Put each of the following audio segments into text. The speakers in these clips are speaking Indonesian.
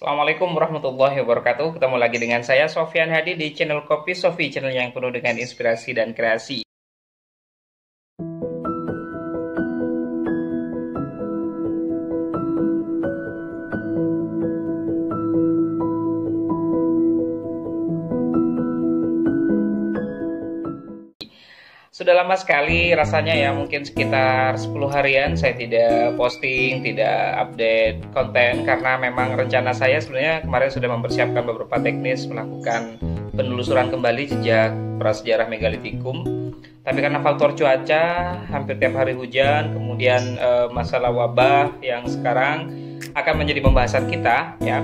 Assalamualaikum warahmatullahi wabarakatuh. Ketemu lagi dengan saya Sofyan Hadi di channel Kopi Sofi, channel yang penuh dengan inspirasi dan kreasi. Sudah lama sekali rasanya ya, mungkin sekitar 10 harian saya tidak posting, tidak update konten, karena memang rencana saya sebenarnya kemarin sudah mempersiapkan beberapa teknis melakukan penelusuran kembali jejak prasejarah megalitikum. Tapi karena faktor cuaca, hampir tiap hari hujan, kemudian masalah wabah yang sekarang akan menjadi pembahasan kita ya.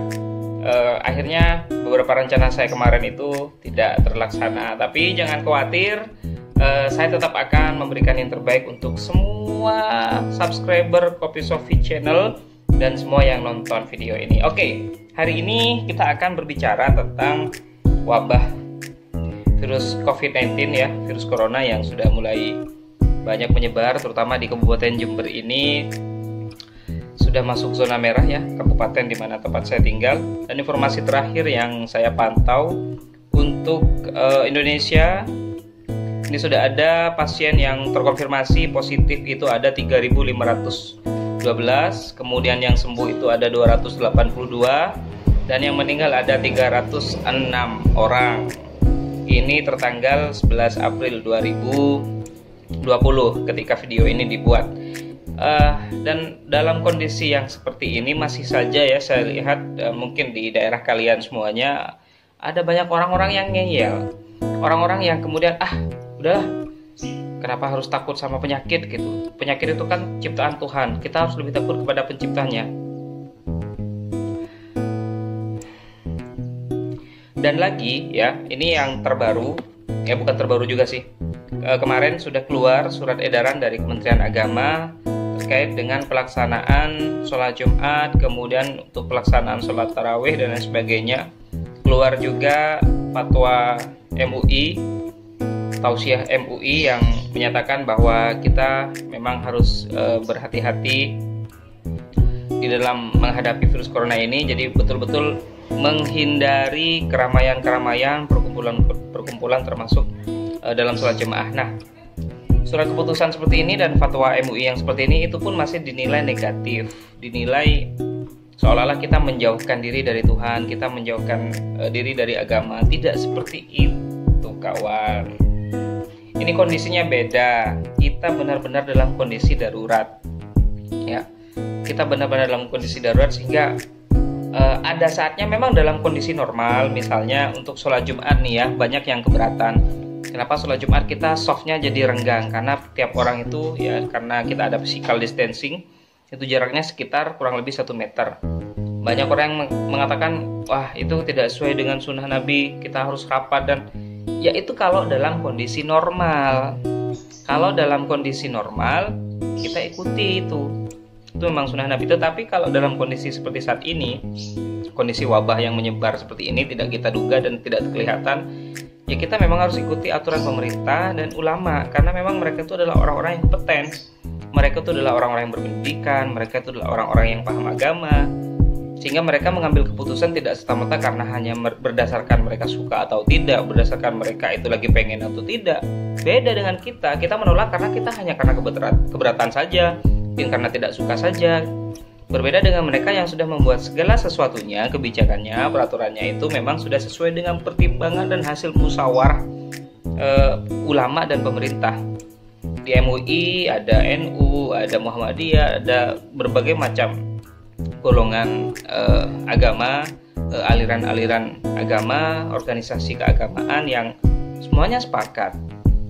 Akhirnya beberapa rencana saya kemarin itu tidak terlaksana. Tapi jangan khawatir, saya tetap akan memberikan yang terbaik untuk semua subscriber Kopi Sofi Channel dan semua yang nonton video ini. Oke, hari ini kita akan berbicara tentang wabah virus COVID-19 ya, virus corona yang sudah mulai banyak menyebar, terutama di Kabupaten Jember ini sudah masuk zona merah ya, kabupaten di mana tempat saya tinggal. Dan informasi terakhir yang saya pantau untuk Indonesia, ini sudah ada pasien yang terkonfirmasi positif itu ada 3.512, kemudian yang sembuh itu ada 282, dan yang meninggal ada 306 orang. Ini tertanggal 11 April 2020 ketika video ini dibuat. Dan dalam kondisi yang seperti ini masih saja ya, saya lihat mungkin di daerah kalian semuanya ada banyak orang-orang yang ngeyel, orang-orang yang kemudian udahlah, kenapa harus takut sama penyakit gitu. Penyakit itu kan ciptaan Tuhan, kita harus lebih takut kepada penciptanya. Dan lagi ya, ini yang terbaru, ya bukan terbaru juga sih, kemarin sudah keluar surat edaran dari Kementerian Agama terkait dengan pelaksanaan sholat Jumat, kemudian untuk pelaksanaan sholat tarawih dan lain sebagainya. Keluar juga fatwa MUI, tausiah MUI yang menyatakan bahwa kita memang harus berhati-hati di dalam menghadapi virus corona ini. Jadi betul-betul menghindari keramaian-keramaian, perkumpulan termasuk dalam sholat jemaah. Nah, surat keputusan seperti ini dan fatwa MUI yang seperti ini itu pun masih dinilai negatif, dinilai seolah-olah kita menjauhkan diri dari Tuhan, kita menjauhkan diri dari agama. Tidak seperti itu kawan. Ini kondisinya beda. Kita benar-benar dalam kondisi darurat ya. Kita benar-benar dalam kondisi darurat sehingga ada saatnya memang dalam kondisi normal, misalnya untuk sholat Jumat nih ya, banyak yang keberatan. Kenapa sholat Jumat kita softnya jadi renggang? Karena tiap orang itu ya, karena kita ada physical distancing, itu jaraknya sekitar kurang lebih 1 meter. Banyak orang yang mengatakan, wah itu tidak sesuai dengan sunnah Nabi, kita harus rapat. Dan ya itu kalau dalam kondisi normal. Kalau dalam kondisi normal kita ikuti itu memang sunnah Nabi. Tetapi kalau dalam kondisi seperti saat ini, kondisi wabah yang menyebar seperti ini tidak kita duga dan tidak kelihatan, ya kita memang harus ikuti aturan pemerintah dan ulama, karena memang mereka itu adalah orang-orang yang kompeten, mereka itu adalah orang-orang yang berpendidikan, mereka itu adalah orang-orang yang paham agama, sehingga mereka mengambil keputusan tidak serta-merta karena hanya berdasarkan mereka suka atau tidak, berdasarkan mereka itu lagi pengen atau tidak. Beda dengan kita menolak karena kita hanya karena keberatan saja, mungkin karena tidak suka saja. Berbeda dengan mereka yang sudah membuat segala sesuatunya, kebijakannya, peraturannya itu memang sudah sesuai dengan pertimbangan dan hasil musyawarah ulama dan pemerintah. Di MUI ada NU, ada Muhammadiyah, ada berbagai macam golongan agama, aliran-aliran agama, organisasi keagamaan yang semuanya sepakat.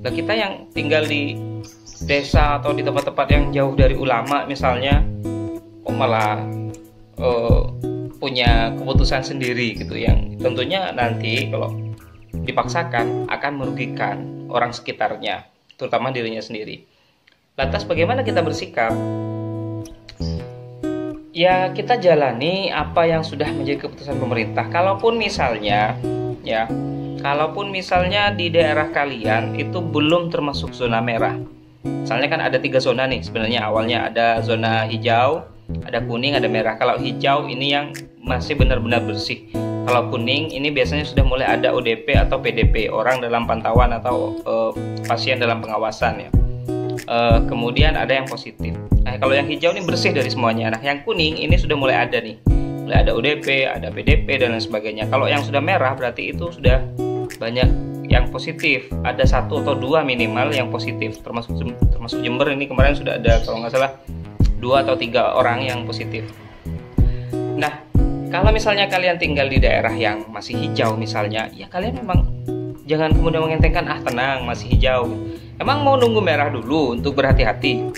Nah, kita yang tinggal di desa atau di tempat-tempat yang jauh dari ulama misalnya, kok malah punya keputusan sendiri gitu, yang tentunya nanti kalau dipaksakan akan merugikan orang sekitarnya, terutama dirinya sendiri. Lantas bagaimana kita bersikap? Ya kita jalani apa yang sudah menjadi keputusan pemerintah. Kalaupun misalnya di daerah kalian itu belum termasuk zona merah, misalnya kan ada 3 zona nih sebenarnya. Awalnya ada zona hijau, ada kuning, ada merah. Kalau hijau ini yang masih benar-benar bersih. Kalau kuning ini biasanya sudah mulai ada ODP atau PDP, orang dalam pantauan atau pasien dalam pengawasan ya. Kemudian ada yang positif. Nah, kalau yang hijau ini bersih dari semuanya. Nah, yang kuning ini sudah mulai ada nih. Mulai ada ODP, ada PDP dan lain sebagainya. Kalau yang sudah merah berarti itu sudah banyak yang positif. Ada 1 atau 2 minimal yang positif. Termasuk Jember ini kemarin sudah ada kalau nggak salah 2 atau 3 orang yang positif. Nah, kalau misalnya kalian tinggal di daerah yang masih hijau misalnya, ya kalian memang jangan kemudian mengentengkan, tenang masih hijau. Emang mau nunggu merah dulu untuk berhati-hati?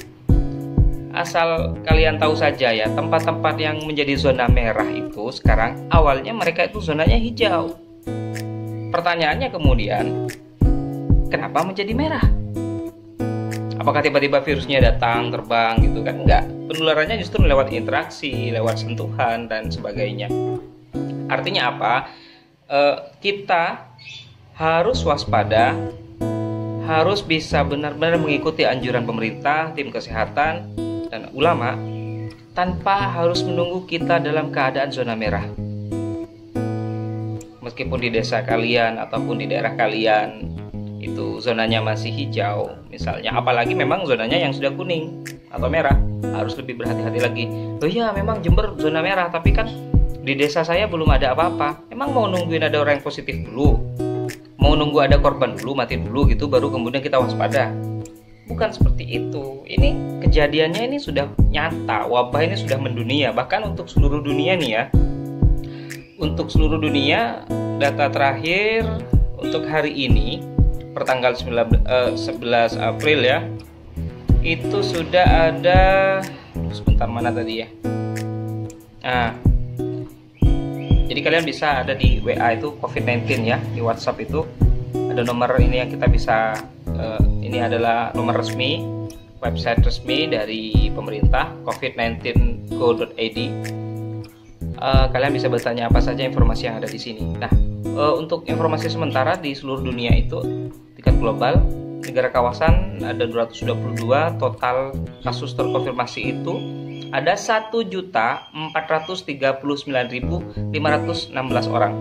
Asal kalian tahu saja ya, tempat-tempat yang menjadi zona merah itu sekarang awalnya mereka itu zonanya hijau. Pertanyaannya kemudian, kenapa menjadi merah? Apakah tiba-tiba virusnya datang, terbang gitu kan? Enggak, penularannya justru lewat interaksi, lewat sentuhan dan sebagainya. Artinya apa? Kita harus waspada, harus bisa benar-benar mengikuti anjuran pemerintah, tim kesehatan, dan ulama tanpa harus menunggu kita dalam keadaan zona merah. Meskipun di desa kalian ataupun di daerah kalian itu zonanya masih hijau misalnya, apalagi memang zonanya yang sudah kuning atau merah, harus lebih berhati-hati lagi. Oh iya, memang Jember zona merah, tapi kan di desa saya belum ada apa-apa. Emang mau nungguin ada orang yang positif dulu? Mau nunggu ada korban dulu, mati dulu gitu, baru kemudian kita waspada? Bukan seperti itu. Ini kejadiannya ini sudah nyata, wabah ini sudah mendunia, bahkan untuk seluruh dunia nih ya. Untuk seluruh dunia, data terakhir untuk hari ini pertanggal 11 April ya, itu sudah ada, sebentar mana tadi ya. Nah, jadi kalian bisa ada di WA itu COVID-19 ya, di WhatsApp itu ada nomor ini yang kita bisa, ini adalah nomor resmi, website resmi dari pemerintah, covid19go.id. Kalian bisa bertanya apa saja informasi yang ada di sini. Nah, untuk informasi sementara di seluruh dunia itu tingkat global, negara kawasan ada 222, total kasus terkonfirmasi itu ada 1.439.516 orang.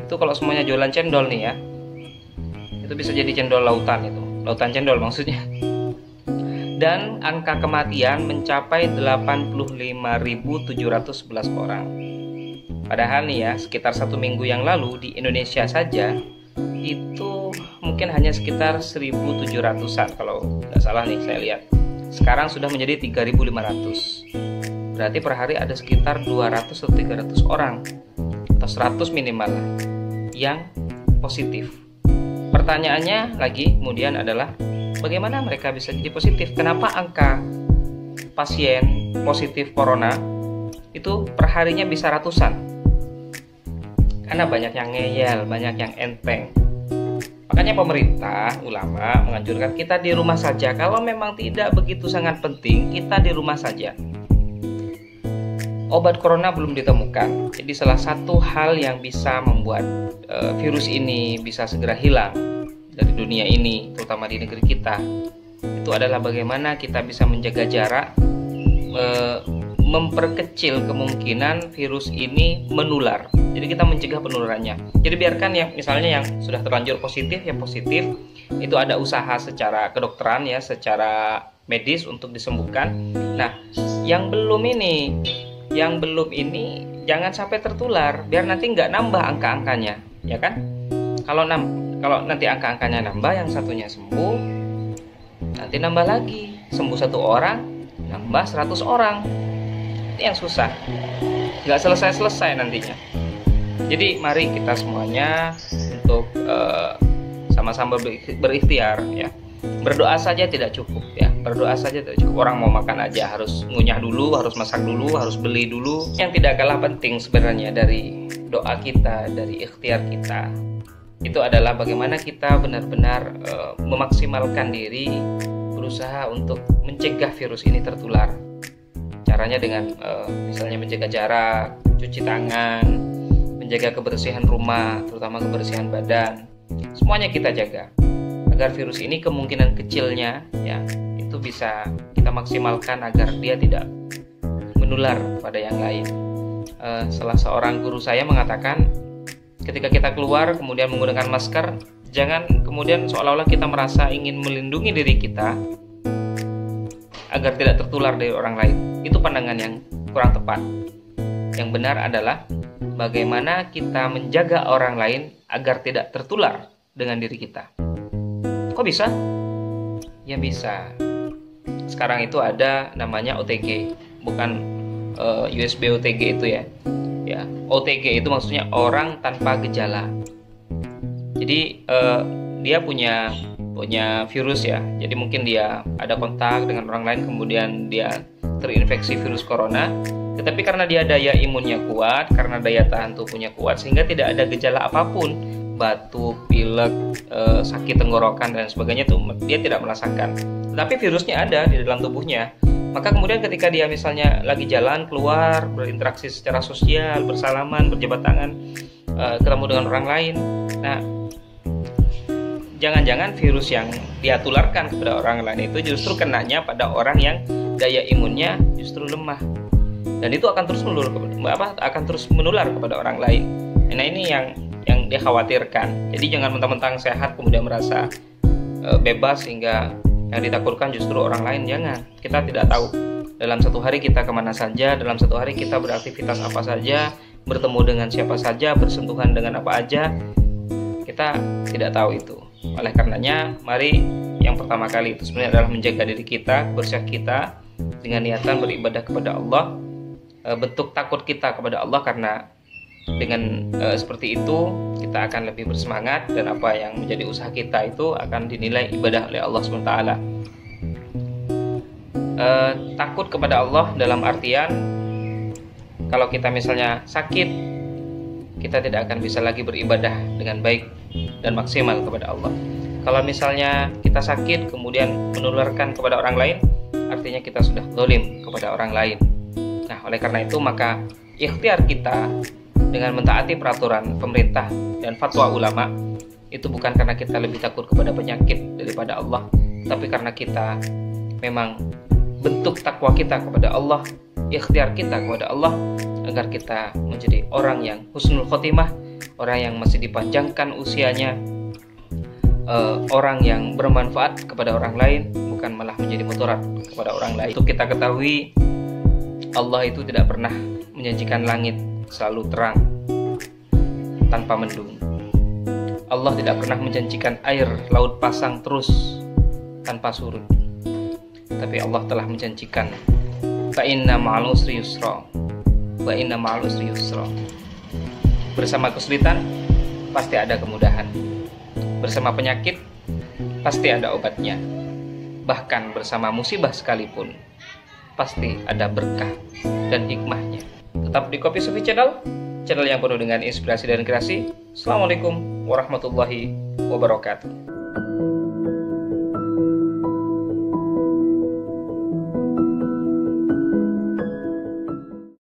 Itu kalau semuanya jualan cendol nih ya, itu bisa jadi cendol lautan, itu lautan cendol maksudnya. Dan angka kematian mencapai 85.711 orang. Padahal nih ya, sekitar 1 minggu yang lalu di Indonesia saja itu mungkin hanya sekitar 1.700-an kalau nggak salah nih saya lihat. Sekarang sudah menjadi 3.500. Berarti per hari ada sekitar 200 atau 300 orang atau 100 minimal yang positif. Pertanyaannya lagi kemudian adalah, bagaimana mereka bisa jadi positif? Kenapa angka pasien positif corona itu perharinya bisa ratusan? Karena banyak yang ngeyel, banyak yang enteng. Makanya pemerintah, ulama menganjurkan kita di rumah saja. Kalau memang tidak begitu sangat penting, kita di rumah saja. Obat corona belum ditemukan. Jadi salah satu hal yang bisa membuat virus ini bisa segera hilang dari dunia ini, terutama di negeri kita, itu adalah bagaimana kita bisa menjaga jarak, memperkecil kemungkinan virus ini menular. Jadi kita mencegah penularannya. Jadi biarkan yang misalnya yang sudah terlanjur positif, yang positif itu ada usaha secara kedokteran ya, secara medis untuk disembuhkan. Nah, yang belum ini jangan sampai tertular, biar nanti nggak nambah angka-angkanya, ya kan? Kalau nanti angka-angkanya nambah, yang satunya sembuh, nanti nambah lagi, sembuh 1 orang, nambah 100 orang. Ini yang susah, nggak selesai-selesai nantinya. Jadi mari kita semuanya untuk sama-sama berikhtiar ya. Berdoa saja tidak cukup ya, berdoa saja tidak cukup. Orang mau makan aja harus ngunyah dulu, harus masak dulu, harus beli dulu. Yang tidak kalah penting sebenarnya dari doa kita, dari ikhtiar kita, itu adalah bagaimana kita benar-benar memaksimalkan diri, berusaha untuk mencegah virus ini tertular. Caranya dengan misalnya menjaga jarak, cuci tangan, menjaga kebersihan rumah, terutama kebersihan badan. Semuanya kita jaga agar virus ini kemungkinan kecilnya ya itu bisa kita maksimalkan agar dia tidak menular pada yang lain. Salah seorang guru saya mengatakan, ketika kita keluar kemudian menggunakan masker, jangan kemudian seolah-olah kita merasa ingin melindungi diri kita agar tidak tertular dari orang lain. Itu pandangan yang kurang tepat. Yang benar adalah bagaimana kita menjaga orang lain agar tidak tertular dengan diri kita. Kok bisa? Ya bisa. Sekarang itu ada namanya OTG, bukan USB OTG itu ya. Ya, OTG itu maksudnya orang tanpa gejala. Jadi dia punya virus ya. Jadi mungkin dia ada kontak dengan orang lain kemudian dia terinfeksi virus corona. Tetapi karena dia daya imunnya kuat, karena daya tahan tubuhnya kuat, sehingga tidak ada gejala apapun, batuk, pilek, sakit tenggorokan dan sebagainya tuh dia tidak merasakan. Tetapi virusnya ada di dalam tubuhnya. Maka kemudian ketika dia misalnya lagi jalan, keluar, berinteraksi secara sosial, bersalaman, berjabat tangan, ketemu dengan orang lain. Nah, jangan-jangan virus yang dia tularkan kepada orang lain itu justru kenanya pada orang yang daya imunnya justru lemah. Dan itu akan terus menular kepada orang lain. Nah, ini yang dikhawatirkan. Jadi jangan mentang-mentang sehat kemudian merasa bebas sehingga yang ditakutkan justru orang lain. Jangan. Kita tidak tahu dalam satu hari kita kemana saja, dalam satu hari kita beraktivitas apa saja, bertemu dengan siapa saja, bersentuhan dengan apa aja. Kita tidak tahu itu. Oleh karenanya, mari yang pertama kali itu sebenarnya adalah menjaga diri kita, kebersihan kita dengan niatan beribadah kepada Allah. Bentuk takut kita kepada Allah, karena dengan seperti itu kita akan lebih bersemangat dan apa yang menjadi usaha kita itu akan dinilai ibadah oleh Allah SWT. Takut kepada Allah dalam artian kalau kita misalnya sakit, kita tidak akan bisa lagi beribadah dengan baik dan maksimal kepada Allah. Kalau misalnya kita sakit kemudian menularkan kepada orang lain, artinya kita sudah zalim kepada orang lain. Nah, oleh karena itu maka ikhtiar kita dengan mentaati peraturan pemerintah dan fatwa ulama itu bukan karena kita lebih takut kepada penyakit daripada Allah, tapi karena kita memang bentuk takwa kita kepada Allah, ikhtiar kita kepada Allah agar kita menjadi orang yang husnul khotimah, orang yang masih dipanjangkan usianya, orang yang bermanfaat kepada orang lain, bukan malah menjadi mudarat kepada orang lain. Untuk kita ketahui, Allah itu tidak pernah menjanjikan langit selalu terang tanpa mendung. Allah tidak pernah menjanjikan air laut pasang terus tanpa surut. Tapi Allah telah menjanjikan fa inna ma'al usri yusra, wa inna ma'al usri yusra. Bersama kesulitan pasti ada kemudahan. Bersama penyakit pasti ada obatnya. Bahkan bersama musibah sekalipun pasti ada berkah dan hikmahnya. Tetap di Kopi Sufi Channel yang penuh dengan inspirasi dan kreasi. Assalamualaikum warahmatullahi wabarakatuh.